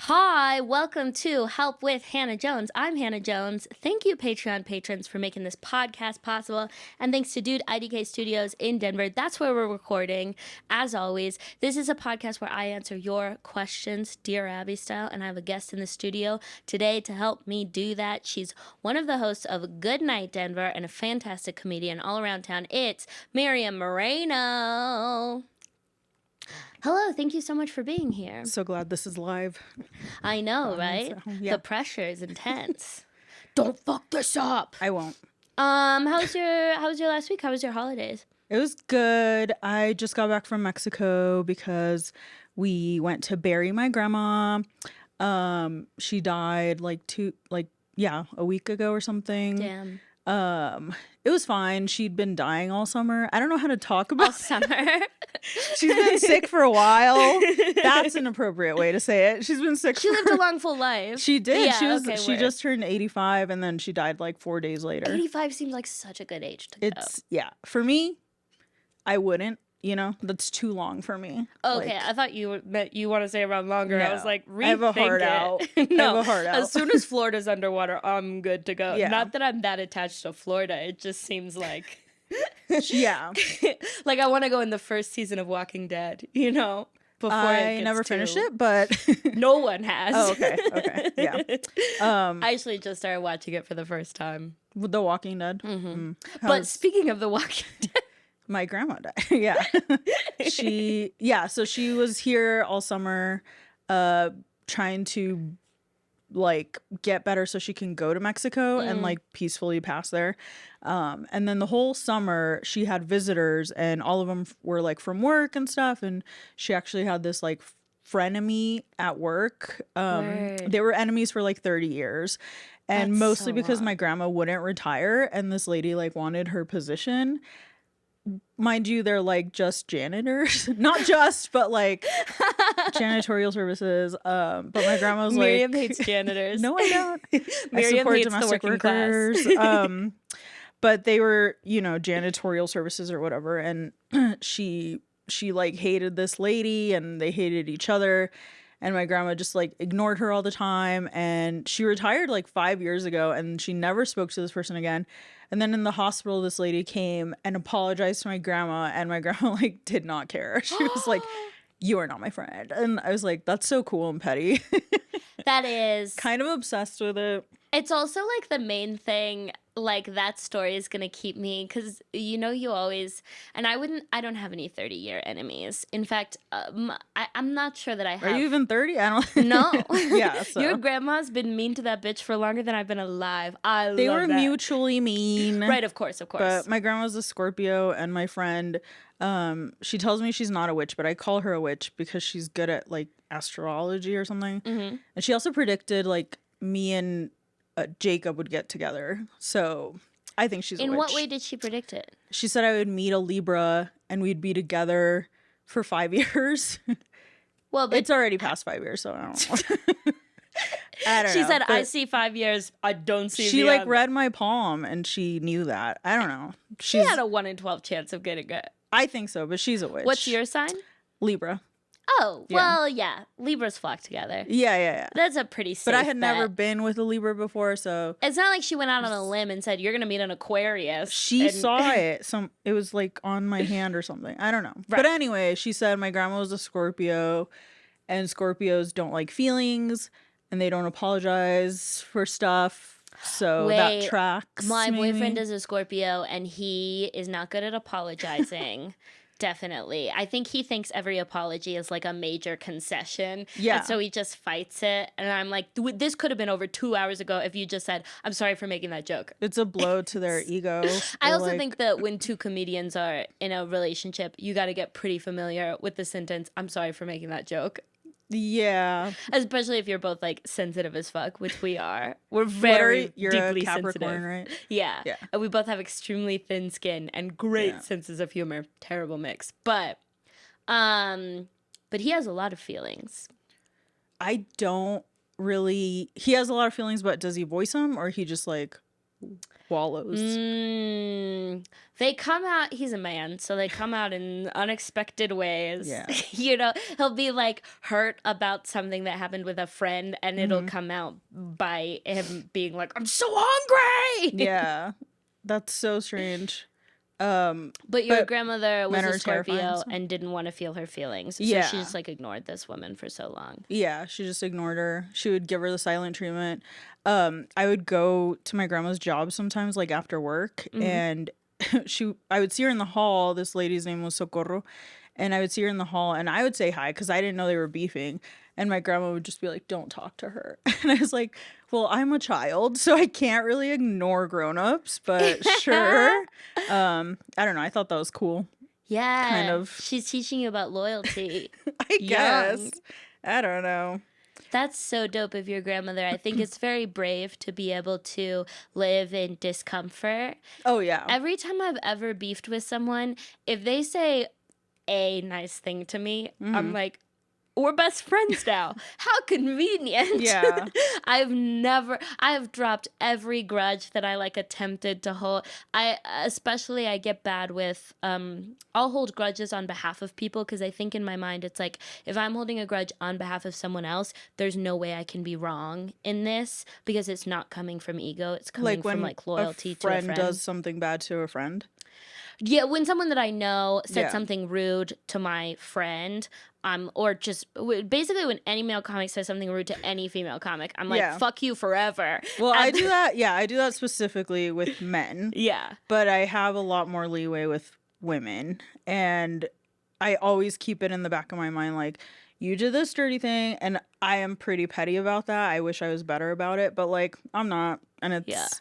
Hi, welcome to Help with Hannah Jones. I'm Hannah Jones. Thank you, Patreon patrons, for making this podcast possible. And thanks to Dude IDK Studios in Denver. That's where we're recording. As always, this is a podcast where I answer your questions, Dear Abby style. And I have a guest in the studio today to help me do that. She's one of the hosts of Good Night Denver and a fantastic comedian all around town. It's Miriam Moreno. Hello, thank you so much for being here. So glad this is live. I know, right? Yeah. The pressure is intense. Don't fuck this up. I won't. How was your last week? How was your holidays? It was good. I just got back from Mexico because we went to bury my grandma. She died a week ago or something. Damn. It was fine. She'd been dying all summer. I don't know how to talk about All summer. She's been sick for a while. That's an appropriate way to say it. She's been sick. She lived a long, full life. She did. Yeah, She just turned 85 and then she died like 4 days later. 85 seems like such a good age to go. For me, I wouldn't. That's too long for me. Okay, I thought you want to say around longer. No, I was like, rethink I have a heart it. out. No, I have a heart out. As soon as Florida's underwater, I'm good to go. Yeah. Not that I'm that attached to Florida. It just seems like... Yeah. Like I want to go in the first season of Walking Dead, before I never finished it, but no one has. Oh, okay. Yeah. I actually just started watching it for the first time. With The Walking Dead. Mm-hmm. But speaking of The Walking Dead, my grandma died. Yeah. So she was here all summer trying to get better so she can go to Mexico and peacefully pass there. And then the whole summer she had visitors and all of them were from work and stuff. And she actually had this frenemy at work. They were enemies for 30 years. And That's mostly so because long. my grandma wouldn't retire and this lady wanted her position. Mind you, they're just janitors. Not just, but janitorial services. But my grandma was Miriam hates janitors. No, I don't. Miriam I support hates domestic the working workers. But they were, janitorial services or whatever. And she hated this lady and they hated each other. And my grandma just ignored her all the time. And she retired 5 years ago and she never spoke to this person again. And then in the hospital, this lady came and apologized to my grandma. And my grandma did not care. She was like, you are not my friend. And I was like, that's so cool and petty. That is Kind of obsessed with it. It's also the main thing, that story is going to keep me because, you always, and I don't have any 30-year enemies. In fact, I'm not sure that I have. Are you even 30? I don't No. Yeah. So. Your grandma's been mean to that bitch for longer than I've been alive. They were mutually mean. Right, of course. But my grandma's a Scorpio and my friend, she tells me she's not a witch, but I call her a witch because she's good at astrology or something. Mm-hmm. And she also predicted me and Jacob would get together. So I think she's a witch. In what way did she predict it? She said I would meet a Libra and we'd be together for 5 years. Well, but it's already past 5 years, so I don't know. I don't know. She said, I see 5 years. I don't see She the read my palm and she knew that. I don't know. She had a 1 in 12 chance of getting it. I think so, but she's a witch. What's your sign? Libra. Oh, well, yeah. Libras flock together. Yeah. That's a pretty safe But I had bet. never been with a Libra before, so... It's not like she went out on a limb and said, you're going to meet an Aquarius. She saw it. It was on my hand or something. I don't know. Right. But anyway, she said my grandma was a Scorpio and Scorpios don't like feelings and they don't apologize for stuff. So that tracks. My maybe. boyfriend is a Scorpio and he is not good at apologizing. Definitely. I think he thinks every apology is a major concession. Yeah. And so he just fights it. And I'm like, this could have been over 2 hours ago if you just said, I'm sorry for making that joke. It's a blow to their ego. I also think that when two comedians are in a relationship, you got to get pretty familiar with the sentence, I'm sorry for making that joke. Yeah. Especially if you're both sensitive as fuck, which we are. We're very you're deeply a Capricorn, sensitive. right? Yeah. Yeah. And we both have extremely thin skin and great senses of humor. Terrible mix. But he has a lot of feelings. I don't really. He has a lot of feelings, but does he voice them or he just wallows. They come out, he's a man, so they come out in unexpected ways. Yeah. He'll be like hurt about something that happened with a friend, and it'll come out by him being like, I'm so hungry. Yeah. That's so strange. But your grandmother was men a are terrifying, Scorpio so. and didn't want to feel her feelings. So Yeah. she just like ignored this woman for so long. Yeah, she just ignored her. She would give her the silent treatment. I would go to my grandma's job sometimes, like after work, and I would see her in the hall. This lady's name was Socorro, and I would see her in the hall, and I would say hi because I didn't know they were beefing. And my grandma would just be like, "Don't talk to her." And I was like, "Well, I'm a child, so I can't really ignore grown-ups, but sure." I don't know. I thought that was cool. Yeah. Kind of. She's teaching you about loyalty. I guess. Young. I don't know. That's so dope of your grandmother. I think it's very brave to be able to live in discomfort. Oh, yeah. Every time I've ever beefed with someone, if they say a nice thing to me, I'm like, we're best friends now. How convenient. Yeah. I have dropped every grudge that I like attempted to hold. I get bad with, I'll hold grudges on behalf of people because I think in my mind it's like, if I'm holding a grudge on behalf of someone else, there's no way I can be wrong in this because it's not coming from ego. It's coming from like loyalty to a friend. Does something bad to a friend. Yeah, when someone that I know said something rude to my friend, or just basically when any male comic says something rude to any female comic, I'm like, fuck you forever. Well, I do that. Yeah, I do that specifically with men. Yeah. But I have a lot more leeway with women. And I always keep it in the back of my mind, like, you did this dirty thing. And I am pretty petty about that. I wish I was better about it. But, like, I'm not. And it's...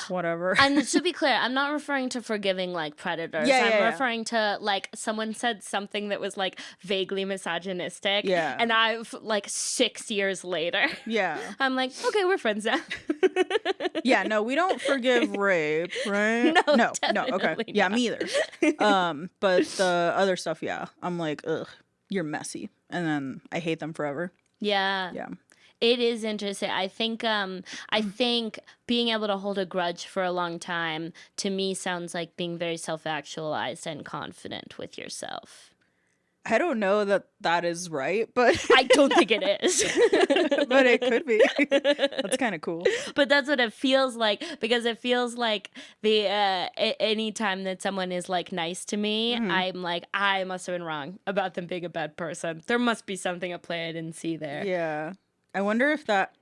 whatever. And to be clear, I'm not referring to forgiving like predators. I'm referring to like someone said something that was like vaguely misogynistic. Yeah. And I've like 6 years later. Yeah. I'm like, okay, we're friends now. Yeah, no, we don't forgive rape, right? No, okay. Not. Yeah, me either. But the other stuff, yeah. I'm like, ugh, you're messy. And then I hate them forever. Yeah. Yeah. It is interesting. I think being able to hold a grudge for a long time to me sounds like being very self-actualized and confident with yourself. I don't know that is right, but I don't think it is. But it could be. That's kind of cool. But that's what it feels like, because it feels like the anytime that someone is like nice to me, I'm like, I must have been wrong about them being a bad person. There must be something at play I didn't see there. Yeah. I wonder if that...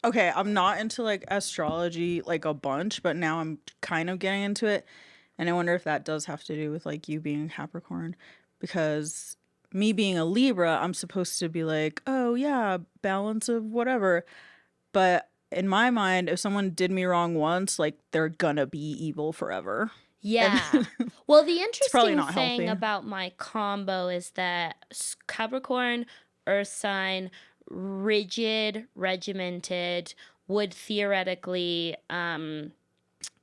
Okay, I'm not into, like, astrology, like, a bunch, but now I'm kind of getting into it. And I wonder if that does have to do with, like, you being Capricorn. Because me being a Libra, I'm supposed to be like, oh, yeah, balance of whatever. But in my mind, if someone did me wrong once, like, they're gonna be evil forever. Yeah. Well, the interesting not thing healthy. about my combo is that Capricorn, Earth sign, rigid, regimented, would theoretically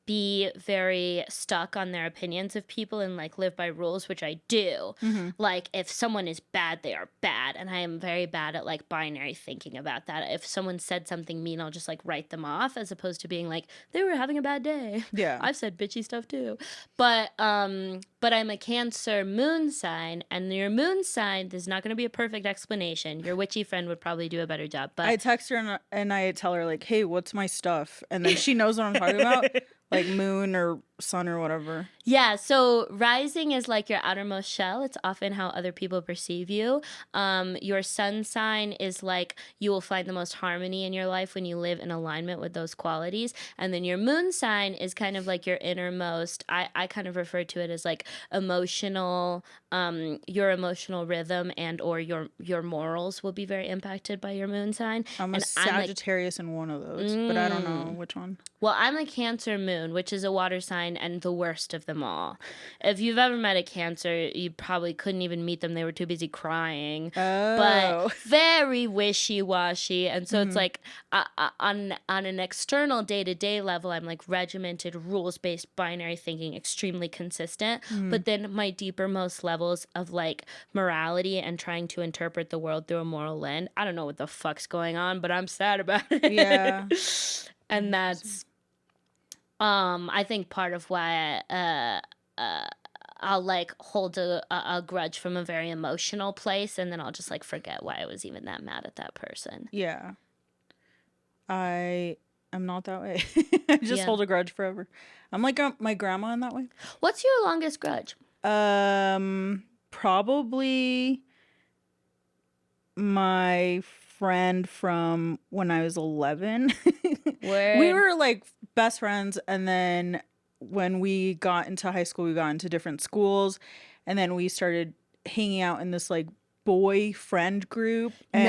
be very stuck on their opinions of people and like live by rules, which I do. Like if someone is bad, they are bad, and I am very bad at like binary thinking about that. If someone said something mean, I'll just like write them off, as opposed to being like, they were having a bad day. Yeah. I've said bitchy stuff too. But I'm a Cancer moon sign, and your moon sign, there's not going to be a perfect explanation. Your witchy friend would probably do a better job. But I text her and I tell her, like, hey, what's my stuff? And then she knows what I'm talking about. Like moon or sun or whatever. Yeah, so rising is like your outermost shell. It's often how other people perceive you. Your sun sign is like you will find the most harmony in your life when you live in alignment with those qualities. And then your moon sign is kind of like your innermost. I kind of refer to it as like emotional, your emotional rhythm and or your morals will be very impacted by your moon sign. I'm a Sagittarius in one of those, but I don't know which one. Well, I'm a Cancer moon, which is a water sign and the worst of them all. If you've ever met a Cancer, you probably couldn't even meet them. They were too busy crying. Oh. But very wishy-washy. And so it's like on an external day-to-day level, I'm like regimented, rules-based, binary thinking, extremely consistent. But then my deepermost levels of like morality and trying to interpret the world through a moral lens, I don't know what the fuck's going on, but I'm sad about it. Yeah. And that's I think part of why I'll like hold a grudge from a very emotional place, and then I'll just like forget why I was even that mad at that person. Yeah. I am not that way. I just Yeah. hold a grudge forever. I'm like my grandma in that way. What's your longest grudge? Probably my friend from when I was 11. Word. We were like best friends, and then when we got into high school, we got into different schools, and then we started hanging out in this like boy friend group, and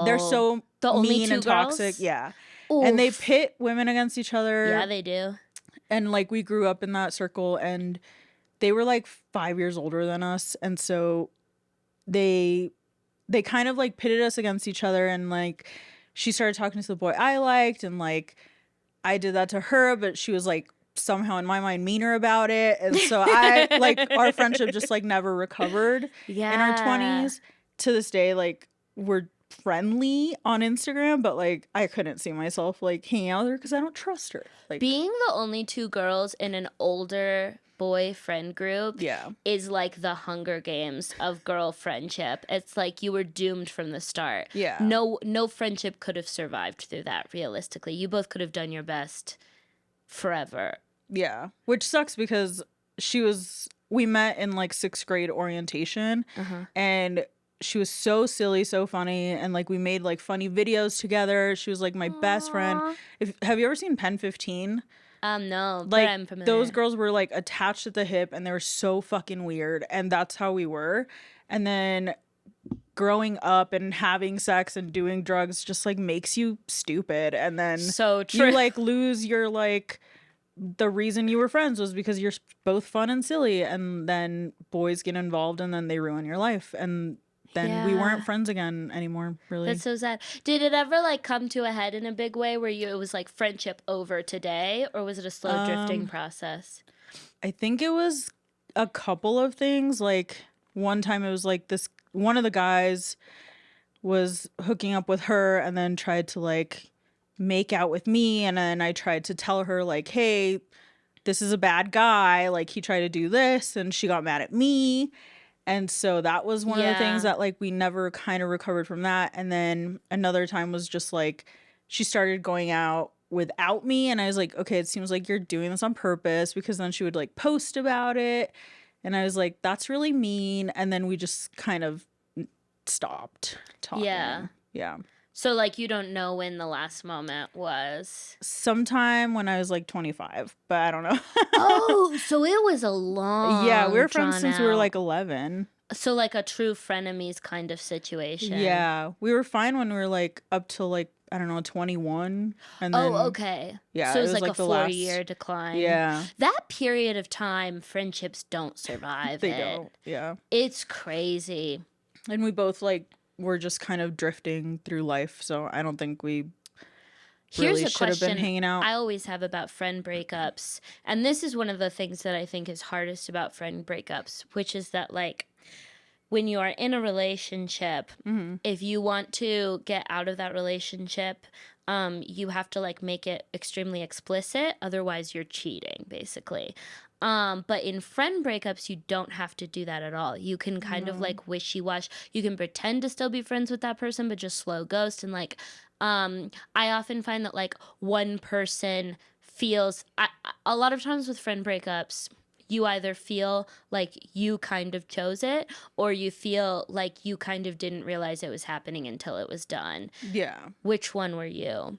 they're No. so The only mean two and toxic. girls? Yeah. And they pit women against each other. Yeah, they do. And like we grew up in that circle, and they were like 5 years older than us, and so they kind of like pitted us against each other, and like she started talking to the boy I liked, and like I did that to her, but she was like somehow in my mind meaner about it, and so I like our friendship just like never recovered in our 20s. To this day, like we're friendly on Instagram, but like I couldn't see myself like hanging out with her because I don't trust her. Like being the only two girls in an older boy friend group is like the Hunger Games of girl friendship. It's like you were doomed from the start. Yeah. No friendship could have survived through that, realistically. You both could have done your best forever. Yeah. Which sucks because we met in like 6th grade orientation, and she was so silly, so funny, and like we made like funny videos together. She was like my best friend. Have you ever seen Pen 15? No, Like, but I'm familiar. those girls were like attached at the hip, and they were so fucking weird, and that's how we were. And then growing up and having sex and doing drugs just like makes you stupid, and then so true. you like lose your like the reason you were friends was because you're both fun and silly, and then boys get involved and then they ruin your life, and then we weren't friends again anymore, really. That's so sad. Did it ever like come to a head in a big way where it was like friendship over today, or was it a slow drifting process? I think it was a couple of things. Like one time it was like one of the guys was hooking up with her and then tried to like make out with me, and then I tried to tell her like, hey, this is a bad guy, like he tried to do this, and she got mad at me. And so that was one of the things that like we never kind of recovered from that. And then another time was just like she started going out without me, and I was like, okay, it seems like you're doing this on purpose, because then she would like post about it, and I was like, that's really mean. And then we just kind of stopped talking. Yeah. So like you don't know when the last moment was? Sometime when I was like 25, but I don't know. Oh, so it was a long Yeah, we were friends since we were like 11. So like a true frenemies kind of situation. Yeah, we were fine when we were like up to like, I don't know, 21. And then, okay. Yeah, so it was like a the 4-year decline. Yeah. That period of time, friendships don't survive They don't. Yeah. It's crazy. And we both like were just kind of drifting through life, so I don't think we really should have been hanging out. I always have about friend breakups, and this is one of the things that I think is hardest about friend breakups, which is that like when you are in a relationship, if you want to get out of that relationship, you have to like make it extremely explicit, otherwise you're cheating, basically. But in friend breakups, you don't have to do that at all. You can kind of like wishy-wash. You can pretend to still be friends with that person, but just slow ghost. And like, I often find that like one person feels, a lot of times with friend breakups, you either feel like you kind of chose it, or you feel like you kind of didn't realize it was happening until it was done. Yeah. Which one were you?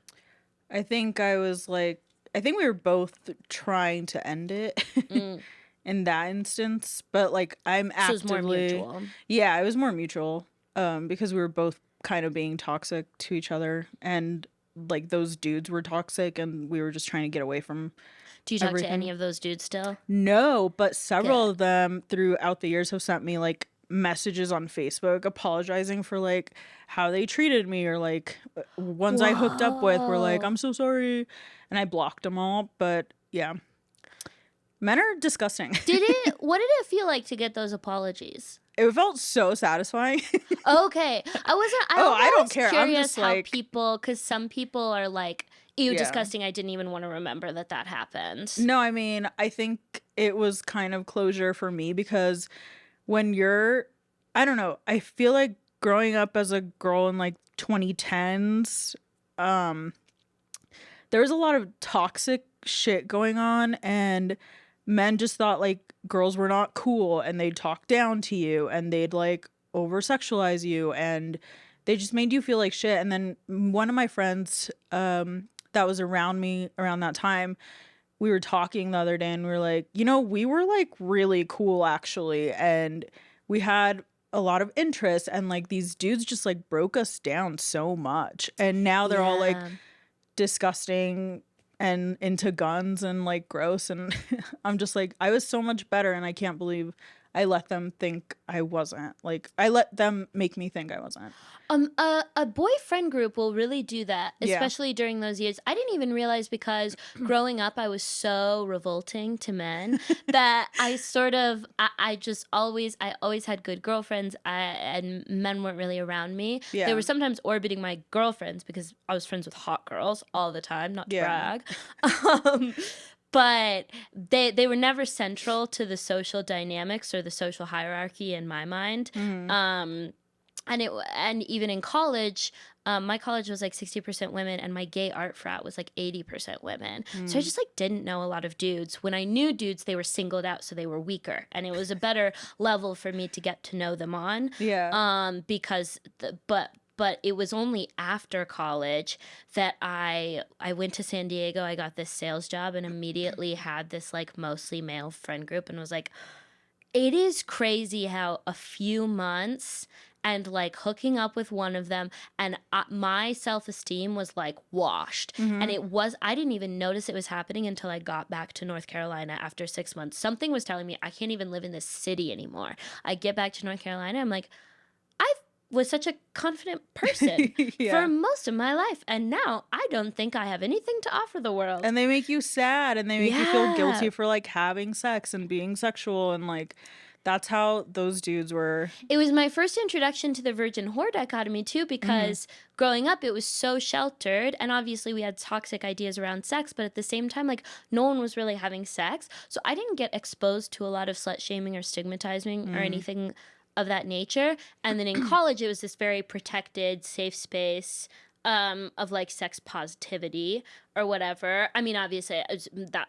I think we were both trying to end it in that instance, but like I'm actively. So it was more mutual. Yeah, it was more mutual, because we were both kind of being toxic to each other, and like those dudes were toxic, and we were just trying to get away from. Do you talk to any of those dudes still? No, but several of them throughout the years have sent me like messages on Facebook apologizing for like how they treated me, or like ones I hooked up with were like, I'm so sorry, and I blocked them all. But yeah, men are disgusting. What did it feel like to get those apologies? it felt so satisfying. Okay. I'm I don't always care. I'm curious just how like, people, because some people are like, ew, yeah. disgusting. I didn't even want to remember that happened. No, I mean, I think it was kind of closure for me because when I don't know, I feel like growing up as a girl in like 2010s, there was a lot of toxic shit going on, and men just thought like girls were not cool, and they'd talk down to you, and they'd like over sexualize you, and they just made you feel like shit. And then one of my friends that was around me around that time, we were talking the other day, and we were like, we were like really cool actually, and we had a lot of interest, and like these dudes just like broke us down so much, and now they're all like Yeah. disgusting and into guns and like gross, and I'm just like, I was so much better, and I can't believe I let them think I wasn't. Like, I let them make me think I wasn't. A boyfriend group will really do that, Yeah. especially during those years. I didn't even realize, because growing up I was so revolting to men that I just always had good girlfriends, and men weren't really around me. Yeah. They were sometimes orbiting my girlfriends because I was friends with hot girls all the time, not to Yeah. brag. But they were never central to the social dynamics or the social hierarchy in my mind. Mhm. And even in college, my college was like 60% women, and my gay art frat was like 80% women. So I just like didn't know a lot of dudes. When I knew dudes, they were singled out, so they were weaker, and it was a better level for me to get to know them on. Yeah. Because but it was only after college that I went to San Diego. I got this sales job and immediately had this like mostly male friend group, and was like, it is crazy how a few months and like hooking up with one of them, and my self-esteem was like washed. And I didn't even notice it was happening until I got back to North Carolina after 6 months. Something was telling me I can't even live in this city anymore. I get back to North Carolina, I'm like, I was such a confident person Yeah. for most of my life, and now I don't think I have anything to offer the world. And they make you sad, and they make you feel guilty Yeah. for like having sex and being sexual, and like that's how those dudes were. It was my first introduction to the virgin whore dichotomy too, because growing up it was so sheltered, and obviously we had toxic ideas around sex, but at the same time, like, no one was really having sex, so I didn't get exposed to a lot of slut shaming or stigmatizing or anything of that nature. And then in college it was this very protected, safe space of like sex positivity or whatever. I mean, obviously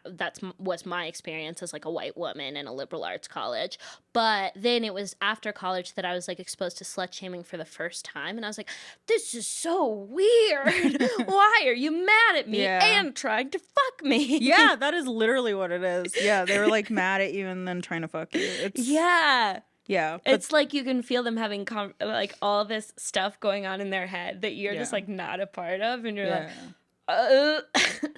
that's was my experience as like a white woman in a liberal arts college. But then it was after college that I was like exposed to slut shaming for the first time, and I was like, this is so weird. Why are you mad at me and trying to fuck me? Yeah, that is literally what it is. Yeah, they were like mad at you and then trying to fuck you. It's yeah, but It's like you can feel them having like all this stuff going on in their head that you're just like not a part of, and you're like,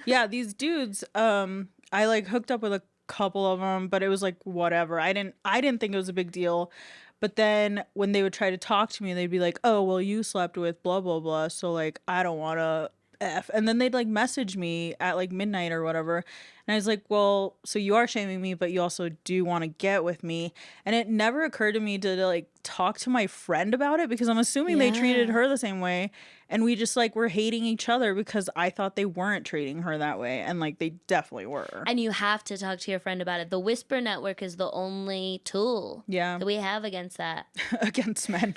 yeah, these dudes, I like hooked up with a couple of them, but it was like whatever. I didn't think it was a big deal. But then when they would try to talk to me, they'd be like, "Oh, well, you slept with blah blah blah, so like I don't want to F." And then they'd like message me at like midnight or whatever. And I was like, "Well, so you are shaming me, but you also do want to get with me." And it never occurred to me to like talk to my friend about it, because I'm assuming they treated her the same way. And we just like were hating each other because I thought they weren't treating her that way. And like they definitely were. And you have to talk to your friend about it. The Whisper Network is the only tool that we have against that. Against men.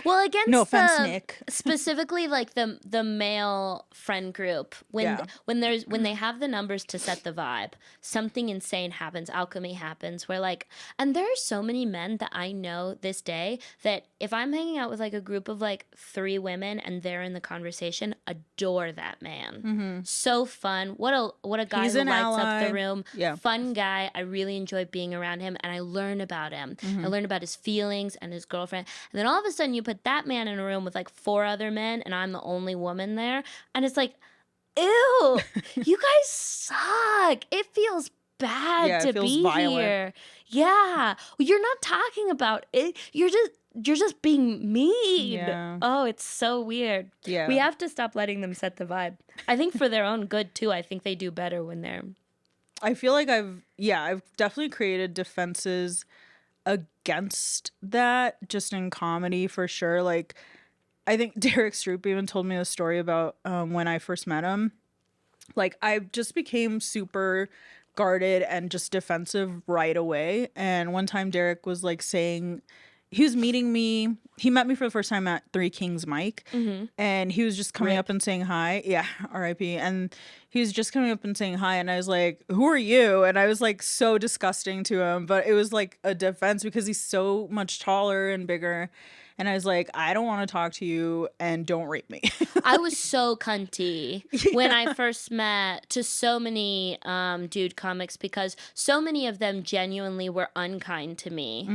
Well, against no offense, Nick. Specifically like the male friend group. When they have the numbers to set the vibe, something insane happens. Alchemy happens where like, and there are so many men that I know this day that if I'm hanging out with like a group of like 3 women and they're in the conversation, adore that man. So fun. What a guy who lights up the room. Fun guy. I really enjoy being around him, and I learn about him. I learn about his feelings and his girlfriend. And then all of a sudden you put that man in a room with like 4 other men, and I'm the only woman there, and it's like, ew, you guys suck. It feels bad to be violent here. Yeah. You're not talking about it. You're just being mean. Yeah. Oh, it's so weird. Yeah. We have to stop letting them set the vibe. I think for their own good too. I think they do better when they're I feel like I've definitely created defenses against that, just in comedy for sure. Like, I think Derek Stroop even told me a story about when I first met him. Like, I just became super guarded and just defensive right away. And one time Derek was like saying, he was meeting me. He met me for the first time at Three Kings Mike. And he was just coming up and saying hi. Yeah, RIP. And he was just coming up and saying hi. And I was like, who are you? And I was like so disgusting to him. But it was like a defense because he's so much taller and bigger. And I was like, I don't want to talk to you and don't rape me. I was so cunty when I first met to so many dude comics because so many of them genuinely were unkind to me,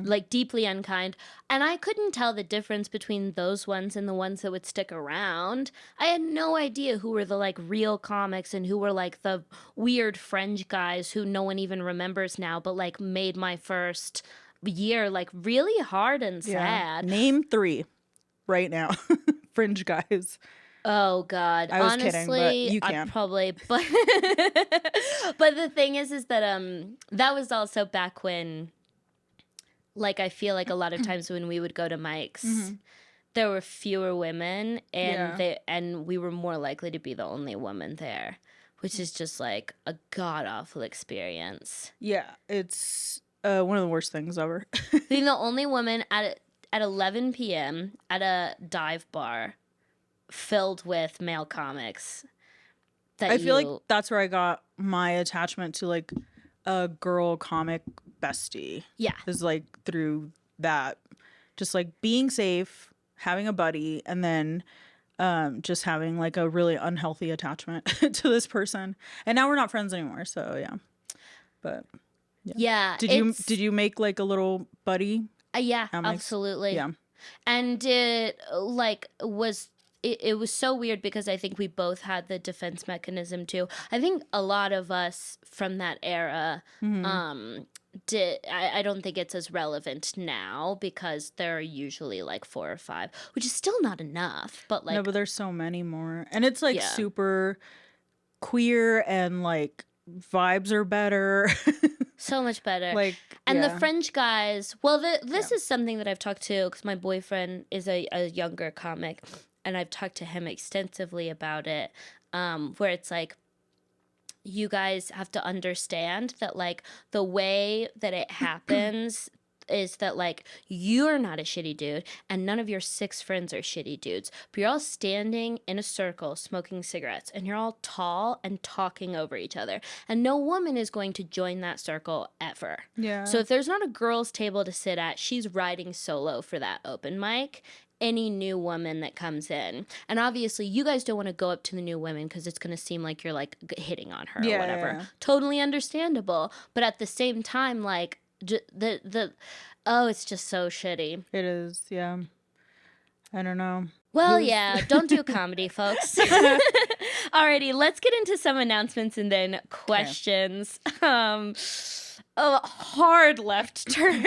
like deeply unkind. And I couldn't tell the difference between those ones and the ones that would stick around. I had no idea who were the like real comics and who were like the weird fringe guys who no one even remembers now, but like made my first year like really hard and sad. Name 3 right now. Fringe guys. Oh God! I was honestly, kidding, but you I'd can't. probably. But but the thing is that that was also back when, like, I feel like a lot of times when we would go to Mike's, there were fewer women, and and we were more likely to be the only woman there, which is just like a god awful experience. Yeah, it's one of the worst things ever. Being the only woman at 11 p.m. at a dive bar filled with male comics. I feel like that's where I got my attachment to like a girl comic bestie. Yeah. Is like through that. Just like being safe, having a buddy, and then just having like a really unhealthy attachment to this person. And now we're not friends anymore, so yeah. But yeah. Did you make like a little buddy? Yeah, absolutely. Yeah. And it like was it was so weird because I think we both had the defense mechanism too. I think a lot of us from that era I don't think it's as relevant now because there are usually like 4 or 5, which is still not enough. But like no, but there's so many more. And it's like super queer and like vibes are better. So much better. Like, and the French guys, well, this is something that I've talked to because my boyfriend is a younger comic, and I've talked to him extensively about it, where it's like, you guys have to understand that, like, the way that it happens is that, like, you're not a shitty dude and none of your 6 friends are shitty dudes, but you're all standing in a circle smoking cigarettes and you're all tall and talking over each other, and no woman is going to join that circle ever. Yeah. So if there's not a girl's table to sit at, she's riding solo for that open mic. Any new woman that comes in, and obviously you guys don't want to go up to the new women because it's going to seem like you're like hitting on her or whatever. Yeah. Totally understandable, but at the same time, like it's just so shitty. It is, yeah. I don't know. Well, yeah, don't do comedy, folks. Alrighty, let's get into some announcements and then questions. Okay. A hard left turn.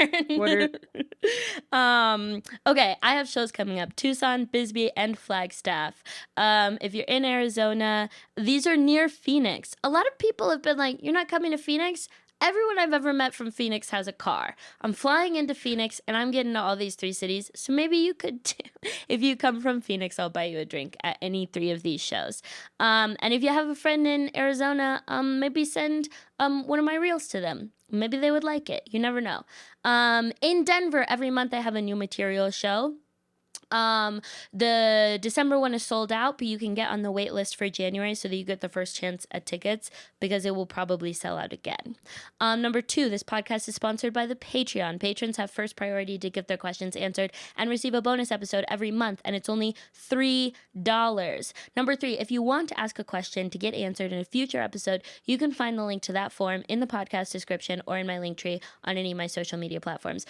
Okay, I have shows coming up: Tucson, Bisbee, and Flagstaff. If you're in Arizona, these are near Phoenix. A lot of people have been like, "You're not coming to Phoenix?" Everyone I've ever met from Phoenix has a car. I'm flying into Phoenix, and I'm getting to all these 3 cities, so maybe you could too. If you come from Phoenix, I'll buy you a drink at any 3 of these shows. And if you have a friend in Arizona, maybe send one of my reels to them. Maybe they would like it. You never know. In Denver, every month I have a new material show. The December one is sold out, but you can get on the wait list for January so that you get the first chance at tickets because it will probably sell out again. Number 2, this podcast is sponsored by the Patreon. Patrons have first priority to get their questions answered and receive a bonus episode every month, and it's only $3. Number 3, if you want to ask a question to get answered in a future episode, you can find the link to that form in the podcast description or in my link tree on any of my social media platforms.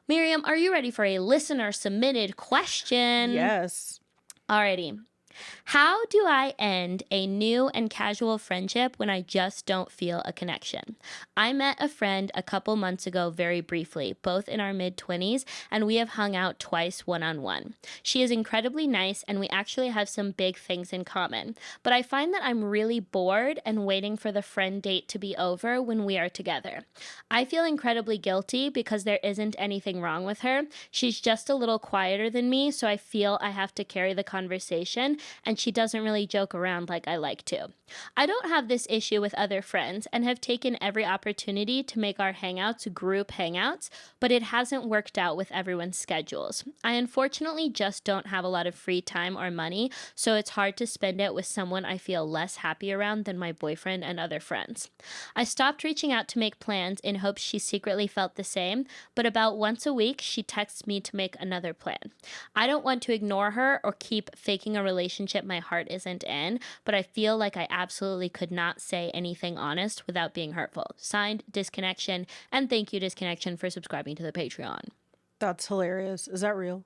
Miriam, are you ready for a listener-submitted question? Yes. Alrighty. How do I end a new and casual friendship when I just don't feel a connection? I met a friend a couple months ago very briefly, both in our mid-20s, and we have hung out twice one-on-one. She is incredibly nice, and we actually have some big things in common. But I find that I'm really bored and waiting for the friend date to be over when we are together. I feel incredibly guilty because there isn't anything wrong with her. She's just a little quieter than me, so I feel I have to carry the conversation, and she doesn't really joke around like I like to. I don't have this issue with other friends and have taken every opportunity to make our hangouts group hangouts, but it hasn't worked out with everyone's schedules. I unfortunately just don't have a lot of free time or money, so it's hard to spend it with someone I feel less happy around than my boyfriend and other friends. I stopped reaching out to make plans in hopes she secretly felt the same, but about once a week she texts me to make another plan. I don't want to ignore her or keep faking a relationship my heart isn't in, but I feel like I absolutely could not say anything honest without being hurtful. Signed, Disconnection, and thank you, Disconnection, for subscribing to the Patreon. That's hilarious. Is that real?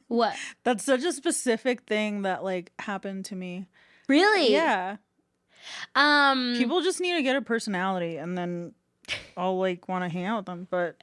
What? That's such a specific thing that like happened to me. Really? Yeah. Um, People just need to get a personality and then I'll like want to hang out with them, but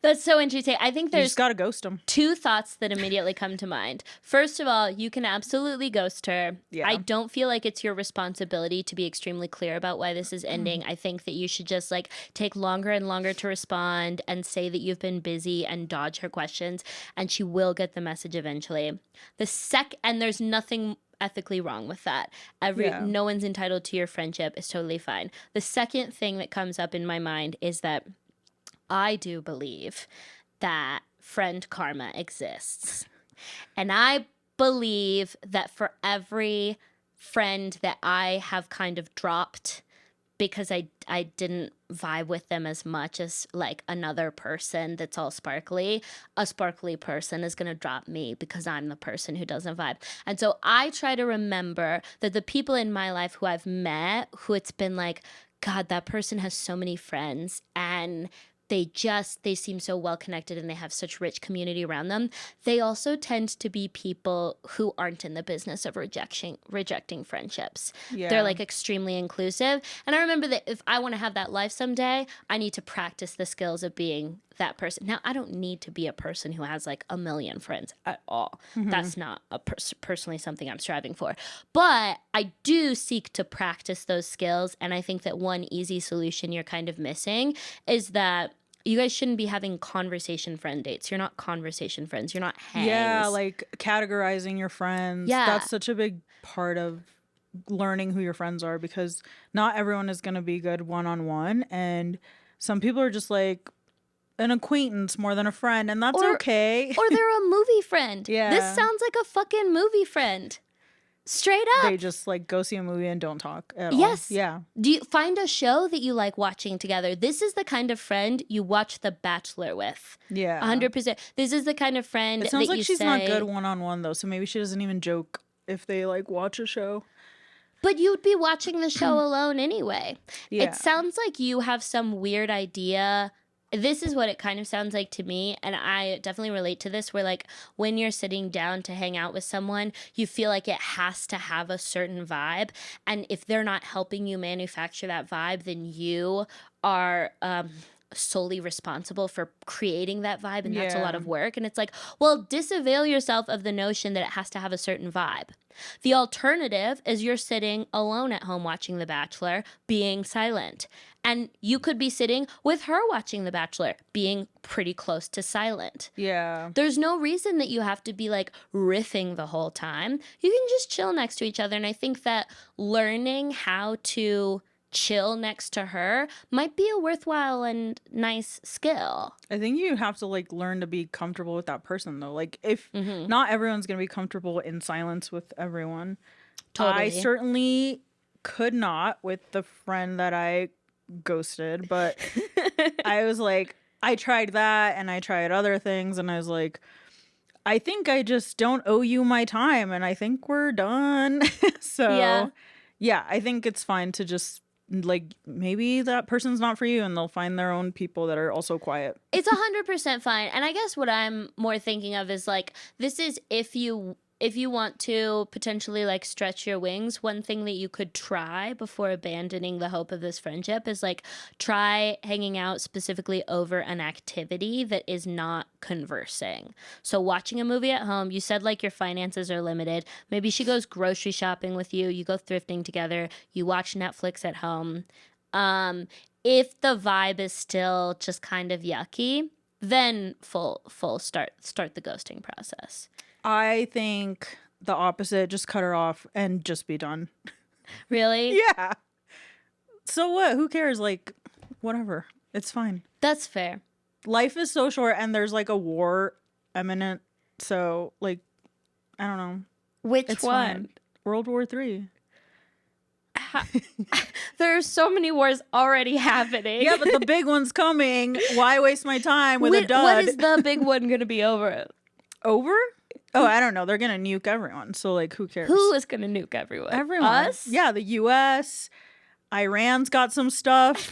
that's so interesting. I think you there's just gotta ghost them. two thoughts that immediately come to mind. First of all, you can absolutely ghost her. Yeah. I don't feel like it's your responsibility to be extremely clear about why this is ending. I think that you should just like take longer and longer to respond and say that you've been busy and dodge her questions, and she will get the message eventually. And there's nothing ethically wrong with that. No one's entitled to your friendship. Is totally fine. The second thing that comes up in my mind is that I do believe that friend karma exists. And I believe that for every friend that I have kind of dropped because I didn't vibe with them as much as like another person that's all sparkly, a sparkly person is going to drop me because I'm the person who doesn't vibe. And so I try to remember that the people in my life who I've met, who it's been like, God, that person has so many friends and they seem so well connected and they have such rich community around them. They also tend to be people who aren't in the business of rejecting friendships. Yeah. They're like extremely inclusive. And I remember that if I want to have that life someday, I need to practice the skills of being that person. Now, I don't need to be a person who has like a million friends at all. That's not personally something I'm striving for. But I do seek to practice those skills. And I think that one easy solution you're kind of missing is that you guys shouldn't be having conversation friend dates. You're not conversation friends. You're not hangs. Yeah, like categorizing your friends. Yeah. That's such a big part of learning who your friends are because not everyone is going to be good one-on-one. And some people are just like an acquaintance more than a friend. And that's okay. Or they're a movie friend. Yeah. This sounds like a fucking movie friend. Straight up. They just like go see a movie and don't talk at all. Yes. Yeah. Do you find a show that you like watching together? This is the kind of friend you watch The Bachelor with. Yeah. 100%. This is the kind of friend It sounds that like you she's say, not good one-on-one though, so maybe she doesn't even joke if they like watch a show. But you'd be watching the show alone anyway. Yeah. It sounds like you have some weird idea. This is what it kind of sounds like to me, and I definitely relate to this, where like when you're sitting down to hang out with someone, you feel like it has to have a certain vibe, and if they're not helping you manufacture that vibe, then you are solely responsible for creating that vibe, and that's a lot of work. And it's like, well, disavail yourself of the notion that it has to have a certain vibe. The alternative is you're sitting alone at home watching The Bachelor, being silent. And you could be sitting with her watching The Bachelor, being pretty close to silent. Yeah. There's no reason that you have to be like riffing the whole time. You can just chill next to each other. And I think that learning how to chill next to her might be a worthwhile and nice skill. I think you have to like learn to be comfortable with that person though. Like if not everyone's going to be comfortable in silence with everyone. Totally. I certainly could not with the friend that I ghosted, but I was like, I tried that and I tried other things and I was like, I think I just don't owe you my time and I think we're done. So yeah, I think it's fine to just like maybe that person's not for you and they'll find their own people that are also quiet. It's 100% fine. And I guess what I'm more thinking of is like, this is if if you want to potentially like stretch your wings, one thing that you could try before abandoning the hope of this friendship is like try hanging out specifically over an activity that is not conversing. So watching a movie at home, you said like your finances are limited. Maybe she goes grocery shopping with you, you go thrifting together, you watch Netflix at home. If the vibe is still just kind of yucky, then full start the ghosting process. I think the opposite. Just cut her off and just be done. Really? Yeah. So what? Who cares? Like, whatever. It's fine. That's fair. Life is so short, and there's like a war imminent. So, like, I don't know. Which It's one? fine. World War III. There are so many wars already happening. Yeah, but the big one's coming. Why waste my time with a dud? What is the big one going to be over? Over? Oh, I don't know. They're gonna nuke everyone. So, like, who cares? Who is going to nuke everyone? Everyone. Us? Yeah, the U.S. Iran's got some stuff.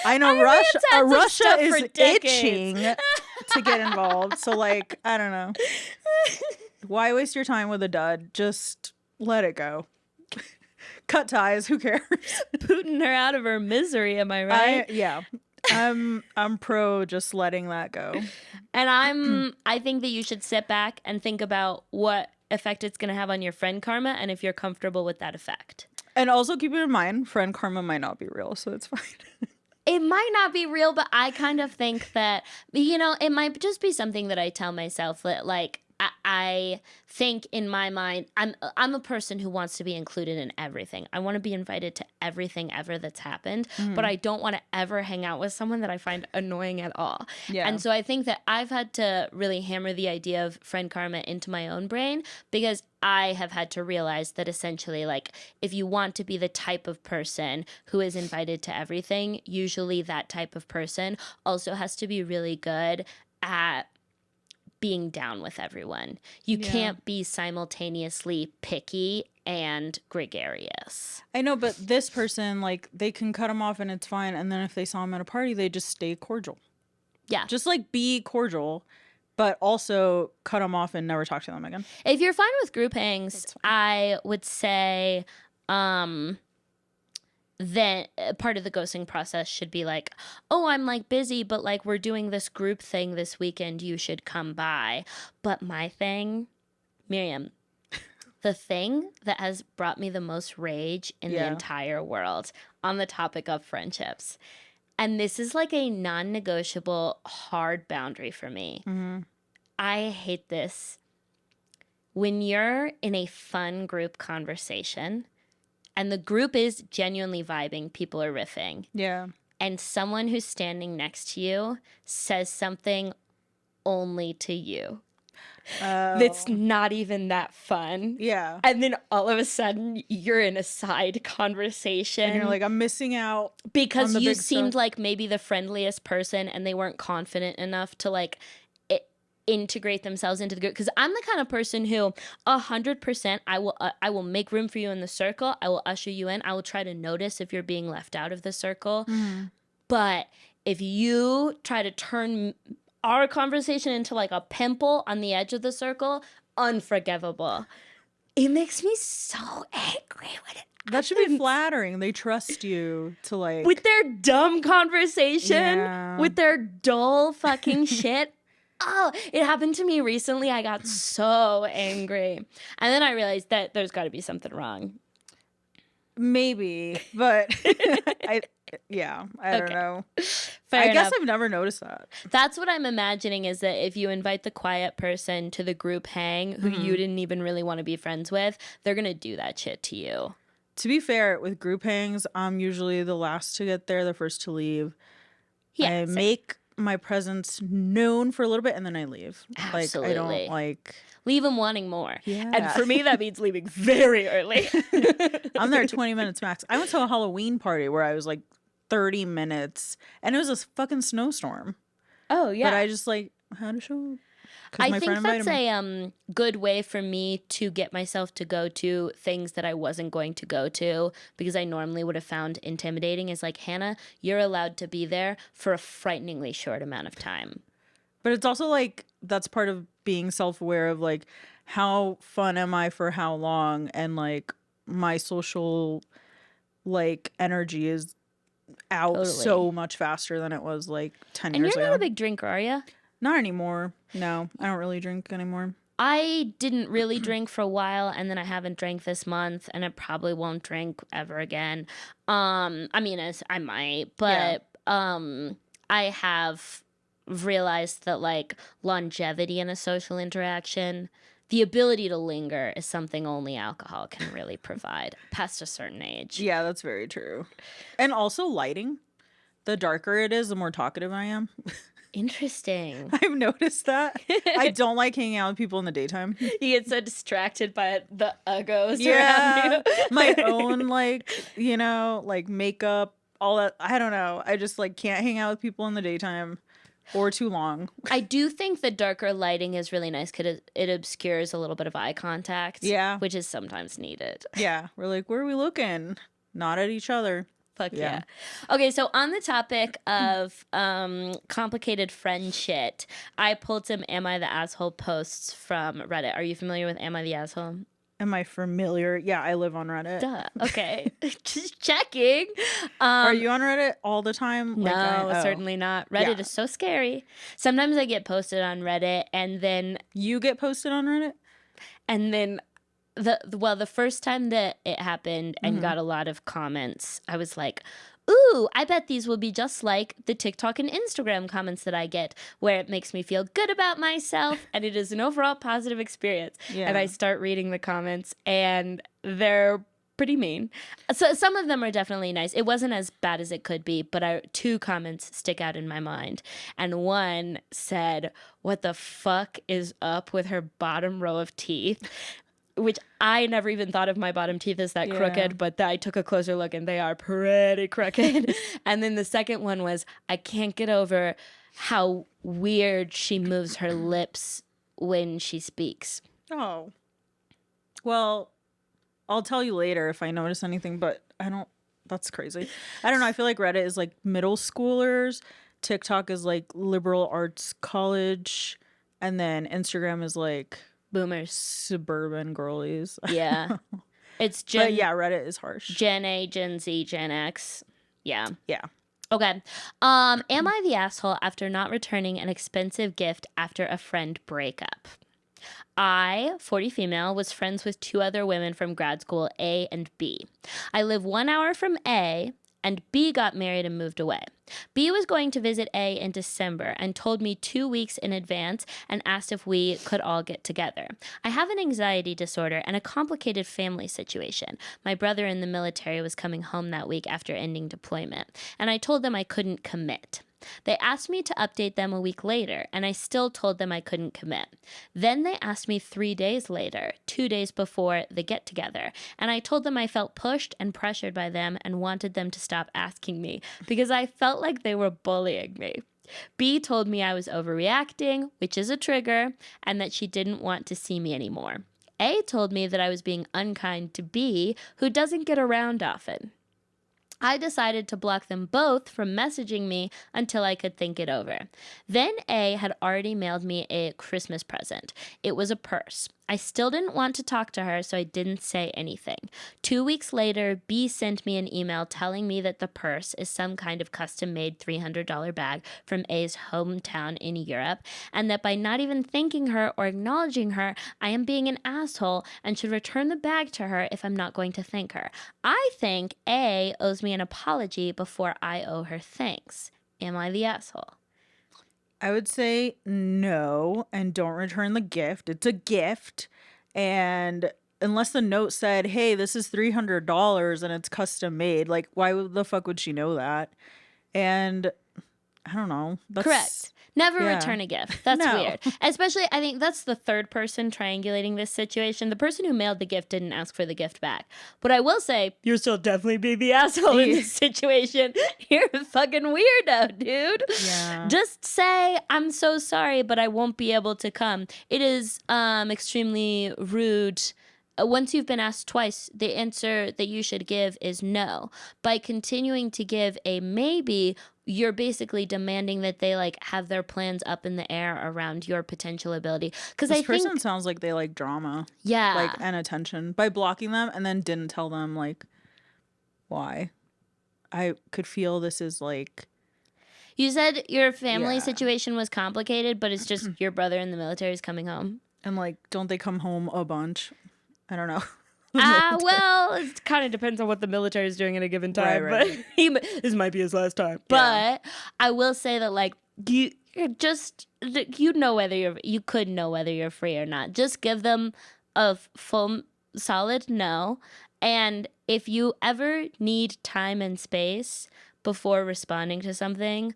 I know Iran's had some Russia stuff is for decades. itching to get involved. So, like, I don't know. Why waste your time with a dud? Just let it go. Cut ties. Who cares? Putin her out of her misery, am I right? Yeah. I'm pro just letting that go. And I think that you should sit back and think about what effect it's going to have on your friend karma and if you're comfortable with that effect. And also keep in mind, friend karma might not be real, so it's fine. It might not be real, but I kind of think that, you know, it might just be something that I tell myself that, like, I think in my mind, I'm a person who wants to be included in everything. I want to be invited to everything ever that's happened, but I don't want to ever hang out with someone that I find annoying at all. Yeah. And so I think that I've had to really hammer the idea of friend karma into my own brain because I have had to realize that essentially, like, if you want to be the type of person who is invited to everything, usually that type of person also has to be really good at being down with everyone. You can't be simultaneously picky and gregarious. I know, but this person, like, they can cut him off and it's fine. And then if they saw him at a party, they just stay cordial. Yeah. Just, like, be cordial, but also cut them off and never talk to them again. If you're fine with group hangs, I would say then part of the ghosting process should be like, oh, I'm like busy, but like we're doing this group thing this weekend. You should come by. But my thing, Miriam, the thing that has brought me the most rage in the entire world on the topic of friendships, and this is like a non-negotiable hard boundary for me. Mm-hmm. I hate this. When you're in a fun group conversation, and the group is genuinely vibing, people are riffing. Yeah. And someone who's standing next to you says something only to you. That's not even that fun. Yeah. And then all of a sudden, you're in a side conversation. And you're like, I'm missing out. Because on the you big seemed stuff. like maybe the friendliest person and they weren't confident enough to like integrate themselves into the group. Because I'm the kind of person who 100% I will make room for you in the circle. I will usher you in. I will try to notice if you're being left out of the circle. Mm-hmm. But if you try to turn our conversation into like a pimple on the edge of the circle, unforgivable. It makes me so angry when it That should be flattering. They trust you to, like, with their dumb conversation, Yeah. with their dull fucking shit. Oh, it happened to me recently. I got so angry. And then I realized that there's got to be something wrong. Maybe, but I don't know. Fair I guess enough. I've never noticed that. That's what I'm imagining is that if you invite the quiet person to the group hang who you didn't even really want to be friends with, they're going to do that shit to you. To be fair, with group hangs, I'm usually the last to get there, the first to leave. Yeah, I same. make my presence known for a little bit and then I leave. Absolutely. Like, I don't like... Leave them wanting more. Yeah. And for me, that means leaving very early. I'm there 20 minutes max. I went to a Halloween party where I was like 30 minutes and it was a fucking snowstorm. Oh, yeah. But I just like had to show up. 'Cause I my think friend invited that's me. a good way for me to get myself to go to things that I wasn't going to go to because I normally would have found intimidating is like, Hannah, you're allowed to be there for a frighteningly short amount of time. But it's also like that's part of being self-aware of like how fun am I for how long, and like my social like energy is out Totally. so much faster than it was like 10 And years you're ago. not a big drinker, are you? Not anymore. No, I don't really drink anymore. I didn't really drink for a while, and then I haven't drank this month, and I probably won't drink ever again. I mean, as I might, but I have realized that like longevity in a social interaction, the ability to linger, is something only alcohol can really provide past a certain age. Yeah, that's very true. And also lighting. The darker it is, the more talkative I am. Interesting. I've noticed that. I don't like hanging out with people in the daytime. You get so distracted by the uggos Yeah. around you. My own, like, you know, like makeup, all that. I don't know. I just like can't hang out with people in the daytime or too long. I do think the darker lighting is really nice because it obscures a little bit of eye contact. Yeah. Which is sometimes needed. Yeah. We're like, where are we looking? Not at each other. Fuck yeah. Okay, so on the topic of complicated friend shit, I pulled some Am I the Asshole posts from Reddit. Are you familiar with Am I the Asshole? Am I familiar? Yeah, I live on Reddit. Duh. Okay. Just checking. Are you on Reddit all the time? No, Like certainly not. Reddit is so scary. Sometimes I get posted on Reddit, and then You get posted on Reddit? the first time that it happened and got a lot of comments, I was like, ooh, I bet these will be just like the TikTok and Instagram comments that I get, where it makes me feel good about myself and it is an overall positive experience. Yeah. And I start reading the comments and they're pretty mean. So some of them are definitely nice. It wasn't as bad as it could be, but two comments stick out in my mind. And one said, "What the fuck is up with her bottom row of teeth?" Which I never even thought of my bottom teeth as that crooked, but I took a closer look and they are pretty crooked. And then the second one was, "I can't get over how weird she moves her lips when she speaks." Oh. Well, I'll tell you later if I notice anything, but I don't. That's crazy. I don't know. I feel like Reddit is like middle schoolers. TikTok is like liberal arts college. And then Instagram is like Boomers. suburban girlies. Yeah. It's But yeah, Reddit is harsh. Gen A, Gen Z, Gen X. Yeah. Yeah. Okay. Am I the asshole after not returning an expensive gift after a friend breakup? I, 40 female, was friends with two other women from grad school, A and B. I live 1 hour from A, and B got married and moved away. B was going to visit A in December and told me 2 weeks in advance and asked if we could all get together. I have an anxiety disorder and a complicated family situation. My brother in the military was coming home that week after ending deployment, and I told them I couldn't commit. They asked me to update them a week later, and I still told them I couldn't commit. Then they asked me 3 days later, 2 days before the get-together, and I told them I felt pushed and pressured by them and wanted them to stop asking me because I felt like they were bullying me. B told me I was overreacting, which is a trigger, and that she didn't want to see me anymore. A told me that I was being unkind to B, who doesn't get around often. I decided to block them both from messaging me until I could think it over. Then A had already mailed me a Christmas present. It was a purse. I still didn't want to talk to her, so I didn't say anything. 2 weeks later, B sent me an email telling me that the purse is some kind of custom-made $300 bag from A's hometown in Europe, and that by not even thanking her or acknowledging her, I am being an asshole and should return the bag to her if I'm not going to thank her. I think A owes me an apology before I owe her thanks. Am I the asshole? I would say no, and don't return the gift. It's a gift. And unless the note said, hey, this is $300 and it's custom made, like, why the fuck would she know that? And I don't know. Correct. Never yeah. return a gift. That's No. weird. Especially, I think that's the third person triangulating this situation. The person who mailed the gift didn't ask for the gift back. But I will say, you're still definitely being the asshole in this situation. You're a fucking weirdo, dude. Yeah. Just say, I'm so sorry, but I won't be able to come. It is extremely rude once you've been asked twice, the answer that you should give is no. By continuing to give a maybe, you're basically demanding that they like have their plans up in the air around your potential ability. Because This I person think, sounds like they like drama, yeah, like, and attention by blocking them and then didn't tell them like why. I could feel this is like, you said your family yeah. situation was complicated, but it's just your brother in the military is coming home. And like, don't they come home a bunch? I don't know. Well, it kind of depends on what the military is doing at a given time. Right. But this might be his last time. Yeah. But I will say that, like, you know whether you could know whether you're free or not. Just give them a full, solid no. And if you ever need time and space before responding to something,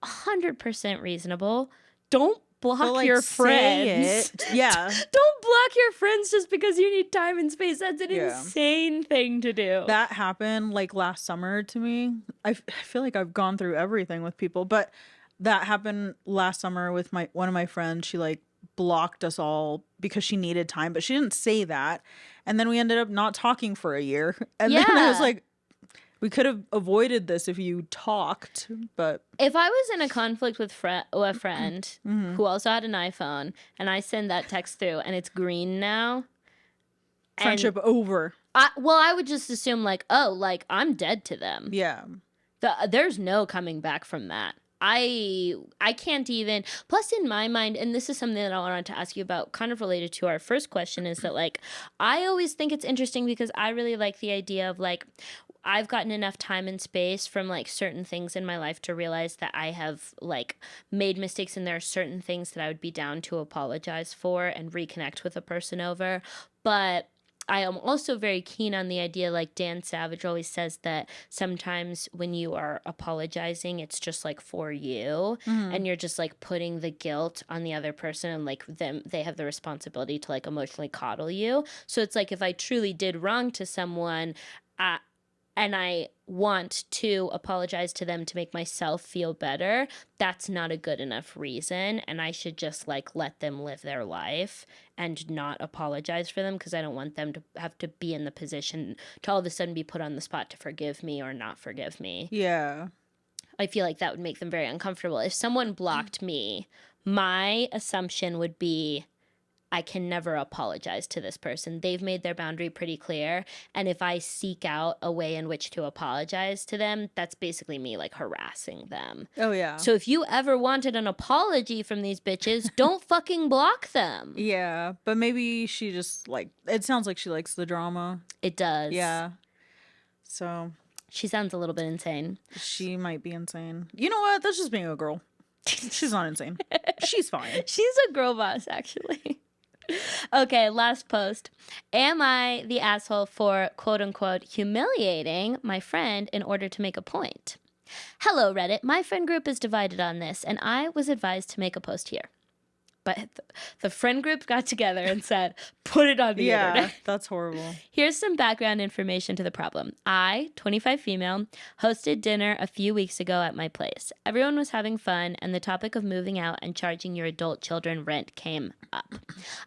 100% reasonable. Don't block like, your say friends. it. Yeah. Don't block your friends just because you need time and space. That's an Yeah. insane thing to do. That happened like last summer to me. I feel like I've gone through everything with people, but that happened last summer with one of my friends. She like blocked us all because she needed time, but she didn't say that. And then we ended up not talking for a year. And then I was Yeah. like, we could have avoided this if you talked, but If I was in a conflict with a friend Mm-hmm. who also had an iPhone and I send that text through and it's green now, and friendship over. I would just assume like, oh, like I'm dead to them. Yeah. There's no coming back from that. I can't even. Plus, in my mind, and this is something that I wanted to ask you about, kind of related to our first question, is that like I always think it's interesting because I really like the idea of like I've gotten enough time and space from like certain things in my life to realize that I have like made mistakes, and there are certain things that I would be down to apologize for and reconnect with a person over. But I am also very keen on the idea, like Dan Savage always says, that sometimes when you are apologizing, it's just like for you, and you're just like putting the guilt on the other person, and like they have the responsibility to like emotionally coddle you. So it's like if I truly did wrong to someone, and I want to apologize to them to make myself feel better, that's not a good enough reason. And I should just like let them live their life and not apologize for them, because I don't want them to have to be in the position to all of a sudden be put on the spot to forgive me or not forgive me. Yeah. I feel like that would make them very uncomfortable. If someone blocked me, my assumption would be I can never apologize to this person. They've made their boundary pretty clear. And if I seek out a way in which to apologize to them, that's basically me like harassing them. Oh, yeah. So if you ever wanted an apology from these bitches, don't fucking block them. Yeah. But maybe she just like, it sounds like she likes the drama. It does. Yeah. So She sounds a little bit insane. she might be insane. You know what? That's just being a girl. She's not insane. She's fine. She's a girl boss, actually. Okay, last post. Am I the asshole for quote unquote humiliating my friend in order to make a point? Hello, Reddit. My friend group is divided on this, and I was advised to make a post here. But the friend group got together and said, put it on the internet. That's horrible. Here's some background information to the problem. I, 25 female, hosted dinner a few weeks ago at my place. Everyone was having fun, and the topic of moving out and charging your adult children rent came up.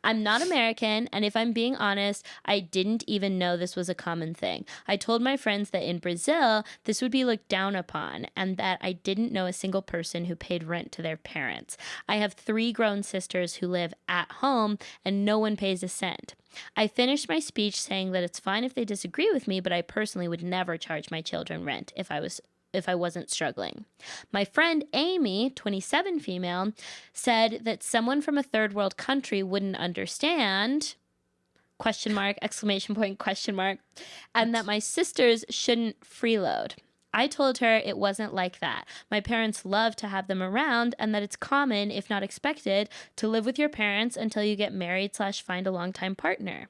I'm not American, and if I'm being honest, I didn't even know this was a common thing. I told my friends that in Brazil, this would be looked down upon, and that I didn't know a single person who paid rent to their parents. I have 3 grown sisters who live at home, and no one pays a cent. I finished my speech saying that it's fine if they disagree with me, but I personally would never charge my children rent if I wasn't struggling. My friend Amy, 27 female, said that someone from a third world country wouldn't understand, question mark, exclamation point, question mark, and that my sisters shouldn't freeload. I told her it wasn't like that. My parents love to have them around, and that it's common, if not expected, to live with your parents until you get married/find a longtime partner.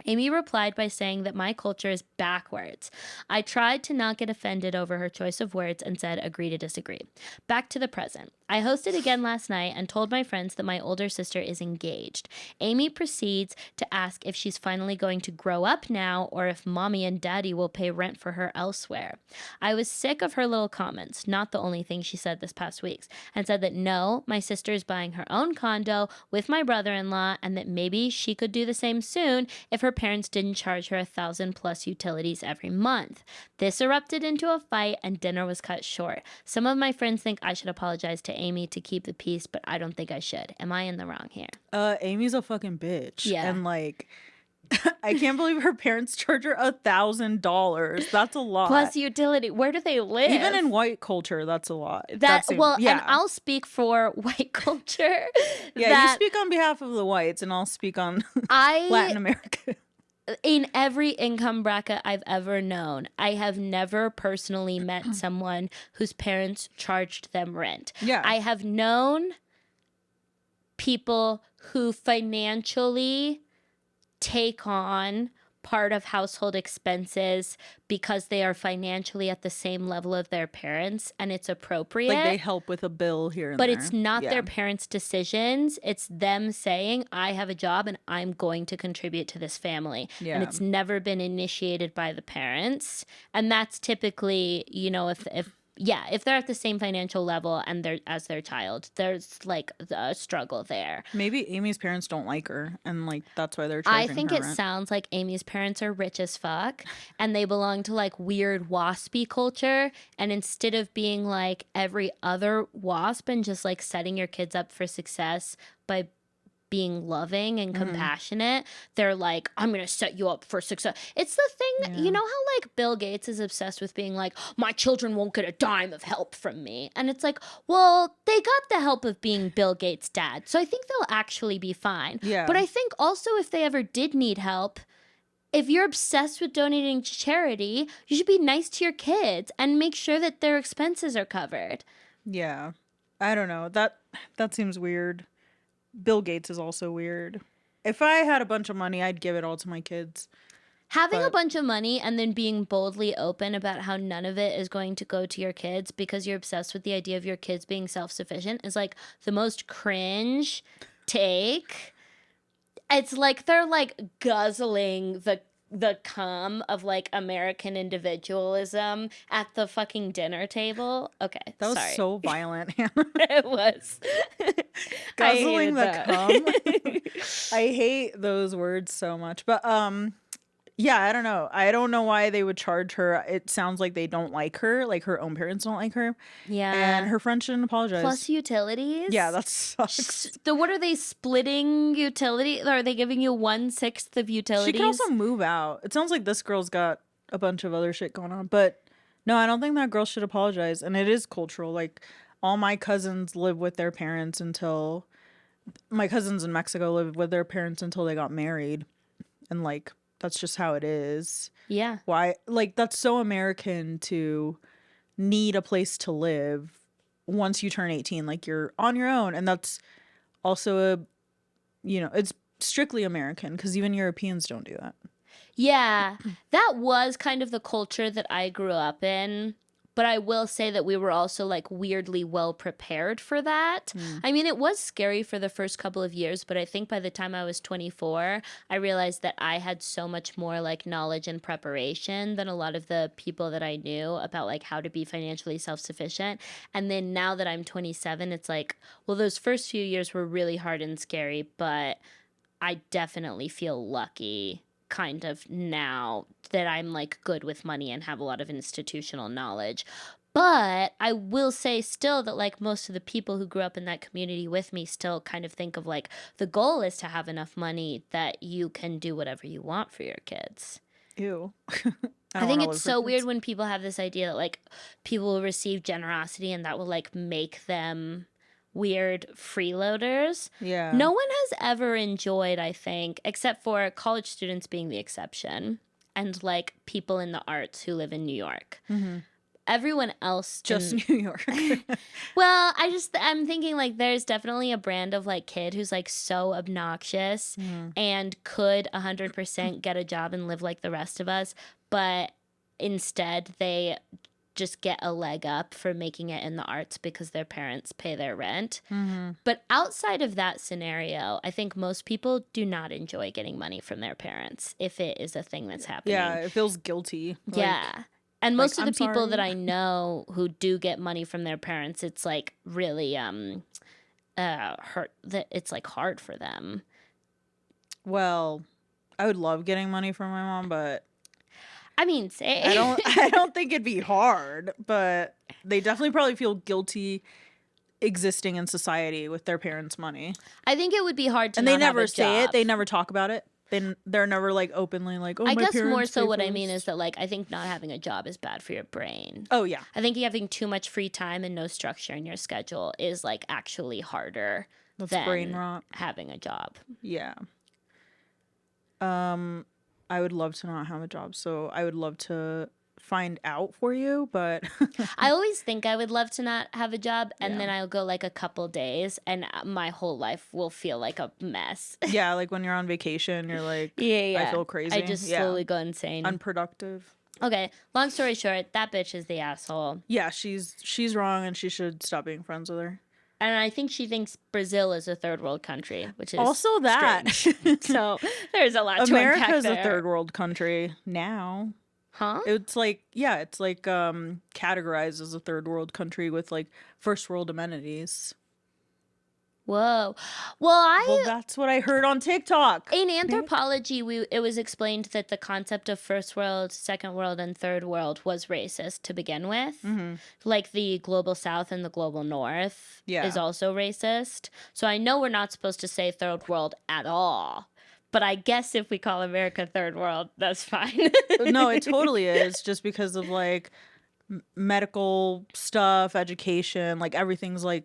Amy replied by saying that my culture is backwards. I tried to not get offended over her choice of words and said, agree to disagree. Back to the present. I hosted again last night and told my friends that my older sister is engaged. Amy proceeds to ask if she's finally going to grow up now or if mommy and daddy will pay rent for her elsewhere. I was sick of her little comments, not the only thing she said this past week, and said that no, my sister is buying her own condo with my brother-in-law and that maybe she could do the same soon if her parents didn't charge her 1,000 plus utilities every month. This erupted into a fight and dinner was cut short. Some of my friends think I should apologize to Amy to keep the peace, but I don't think I should. Am I in the wrong here? Amy's a fucking bitch. Yeah. And like, I can't believe her parents charge her $1,000. That's a lot. Plus utility. Where do they live? Even in white culture, that's a lot. And yeah. I'll speak for white culture. Yeah, you speak on behalf of the whites, and I'll speak on Latin America. In every income bracket I've ever known, I have never personally met someone whose parents charged them rent. Yeah. I have known people who financially take on part of household expenses because they are financially at the same level of their parents and it's appropriate. Like they help with a bill here and there. But it's not their parents' decisions. It's them saying, I have a job and I'm going to contribute to this family. Yeah. And it's never been initiated by the parents. And that's typically, you know, if they're at the same financial level and they're as their child, there's like a struggle there. Maybe Amy's parents don't like her and like that's why they're charging her I think it rent. sounds like Amy's parents are rich as fuck and they belong to like weird waspy culture, and instead of being like every other wasp and just like setting your kids up for success by being loving and compassionate, they're like, I'm gonna set you up for success. It's the thing, you know how like Bill Gates is obsessed with being like, my children won't get a dime of help from me, and it's like, well, they got the help of being Bill Gates' dad, so I think they'll actually be fine. Yeah. But I think also if they ever did need help, if you're obsessed with donating to charity, you should be nice to your kids and make sure that their expenses are covered. Yeah. I don't know. That seems weird. Bill Gates is also weird. If I had a bunch of money, I'd give it all to my kids. Having a bunch of money and then being boldly open about how none of it is going to go to your kids because you're obsessed with the idea of your kids being self-sufficient is like the most cringe take. It's like they're like guzzling the cum of like American individualism at the fucking dinner table. Okay, that was sorry. so violent. It was. Guzzling the cum. I hate those words so much. But yeah, I don't know. I don't know why they would charge her. It sounds like they don't like her. Like her own parents don't like her. Yeah. And her friend shouldn't apologize. Plus utilities. Yeah, that sucks. What are they splitting utility? Are they giving you 1/6 of utilities? She can also move out. It sounds like this girl's got a bunch of other shit going on. But no, I don't think that girl should apologize. And it is cultural. Like all my cousins live with their parents until my cousins in Mexico lived with their parents until they got married. And like that's just how it is. Yeah. Why? Like, that's so American to need a place to live once you turn 18. Like, you're on your own. And that's also it's strictly American because even Europeans don't do that. Yeah. That was kind of the culture that I grew up in. But I will say that we were also like weirdly well prepared for that. I mean, it was scary for the first couple of years, but I think by the time I was 24, I realized that I had so much more like knowledge and preparation than a lot of the people that I knew about like how to be financially self-sufficient. And then now that I'm 27, it's like, well, those first few years were really hard and scary, but I definitely feel lucky kind of now that I'm like good with money and have a lot of institutional knowledge. But I will say still that like most of the people who grew up in that community with me still kind of think of like the goal is to have enough money that you can do whatever you want for your kids. Ew. I think it's so weird when people have this idea that like people will receive generosity and that will like make them weird freeloaders. Yeah. No one has ever enjoyed, I think, except for college students being the exception and like people in the arts who live in New York. Mm-hmm. Everyone else just New York. Well, I'm thinking like there's definitely a brand of like kid who's like so obnoxious and could 100% get a job and live like the rest of us, but instead they just get a leg up for making it in the arts because their parents pay their rent. Mm-hmm. But outside of that scenario, I think most people do not enjoy getting money from their parents if it is a thing that's happening. Yeah, it feels guilty. Yeah. And most of the I'm people that sorry. I know who do get money from their parents, it's like really hurt that it's like hard for them. Well, I would love getting money from my mom, but I mean, say I don't think it'd be hard, but they definitely probably feel guilty existing in society with their parents' money. I think it would be hard to And not they never have a say it. job. They never talk about it. They're never like openly like, oh, I my guess parents more so pay what I for mean this." is that like I think not having a job is bad for your brain. Oh yeah. I think having too much free time and no structure in your schedule is like actually harder That's than brain rot. having a job. Yeah. I would love to not have a job, so I would love to find out for you, but I always think I would love to not have a job, and Yeah. then I'll go like a couple days, and my whole life will feel like a mess. yeah, like when you're on vacation, you're like, Yeah. I feel crazy. I just Yeah. slowly go insane. Unproductive. Okay, long story short, that bitch is the asshole. Yeah, she's wrong and she should stop being friends with her. And I think she thinks Brazil is a third world country, which is Also that. strange. So there's a lot to unpack America's there. a third world country now. Huh? It's like, yeah, it's like categorized as a third world country with like first world amenities. Whoa. Well, Well, that's what I heard on TikTok. in anthropology, it was explained that the concept of first world, second world, and third world was racist to begin with. Mm-hmm. Like the global south and the global north Yeah. is also racist. So I know we're not supposed to say third world at all. But I guess if we call America third world, that's fine. No, it totally is, just because of like medical stuff, education, like everything's like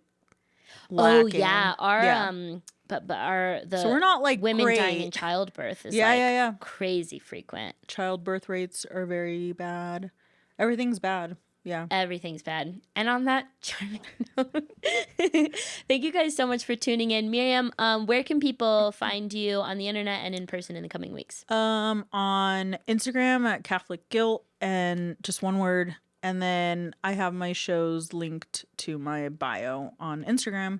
Oh lacking. yeah, our Yeah. but our the So we're not like women great. dying in childbirth is Yeah, like yeah. crazy frequent. Childbirth rates are very bad. Everything's bad. Yeah. Everything's bad. And on that charming note, thank you guys so much for tuning in. Miriam, where can people find you on the internet and in person in the coming weeks? On Instagram at Catholic Guilt, and just one word. And then I have my shows linked to my bio on Instagram.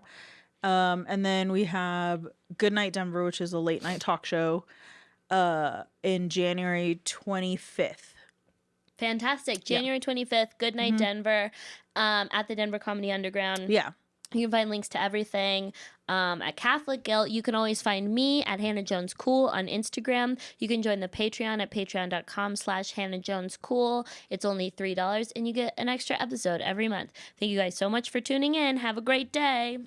And then we have Good Night Denver, which is a late night talk show, in January 25th. Fantastic. January 25th, Good Night Denver, at the Denver Comedy Underground. Yeah. You can find links to everything at Catholic Guilt. You can always find me at Hannah Jones Cool on Instagram. You can join the Patreon at patreon.com/Hannah Jones Cool. It's only $3 and you get an extra episode every month. Thank you guys so much for tuning in. Have a great day.